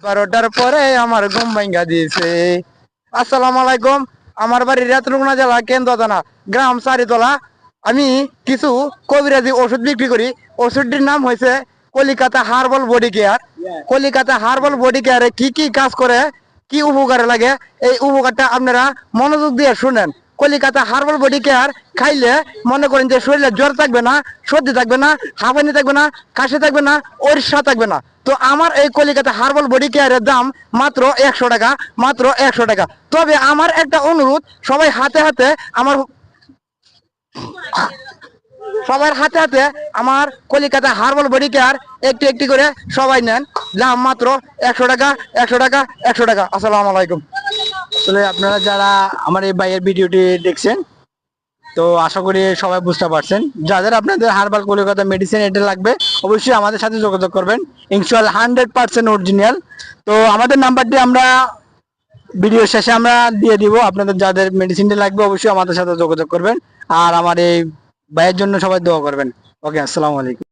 12টার পরে আমার ঘুম ভাঙ্গা দিয়েছে। আসসালামু আলাইকুম। আমার বাড়ি রাতরুগনা জেলা কেন্দ্রদানা, গ্রাম সারিতলা। আমি কিছু কবিরাজি ওষুধ বিক্রি করি। ওষুধটির নাম হয়েছে Calcutta herbal body care. Calcutta herbal body কেয়ারে কি কি কাজ করে, কি উপকারে লাগে, এই উপকারটা আপনারা মনোযোগ দিয়ে শুনেন। কলিকাতা হার্বাল বডি কেয়ার খাইলে মনে করেন যে শরীরে জ্বর থাকবে না, সর্দি থাকবে না, হাঁপানি থাকবে না, কাশি থাকবে না, অরিষা থাকবে না। তো আমার এই কলিকাতা হার্বাল বডি কেয়ারের দাম মাত্র 100 টাকা, মাত্র 100 টাকা। তবে আমার একটা অনুরোধ, সবাই হাতে হাতে আমার সবার হাতে হাতে আমার কলিকাতা হার্বাল বডি কেয়ার একটি একটি করে সবাই নেন। দাম মাত্র 100 টাকা, 100 টাকা, 100 টাকা। আসসালামু আলাইকুম। আসলে আপনারা যারা আমার এই ভাইয়ের ভিডিওটি দেখছেন, তো আশা করি সবাই বুঝতে পারছেন। যাদের আপনাদের হার্বাল কলিকাতা মেডিসিন এটা লাগবে, অবশ্যই আমাদের সাথে যোগাযোগ করবেন। ইনশাআল্লাহ 100% অরিজিনাল। তো আমাদের নাম্বারটি আমরা ভিডিও শেষে আমরা দিয়ে দিব। আপনাদের যাদের মেডিসিনটা লাগবে অবশ্যই আমাদের সাথে যোগাযোগ করবেন। আর আমার এই ভাইয়ের জন্য সবাই দোয়া করবেন। ওকে, আসসালামু আলাইকুম।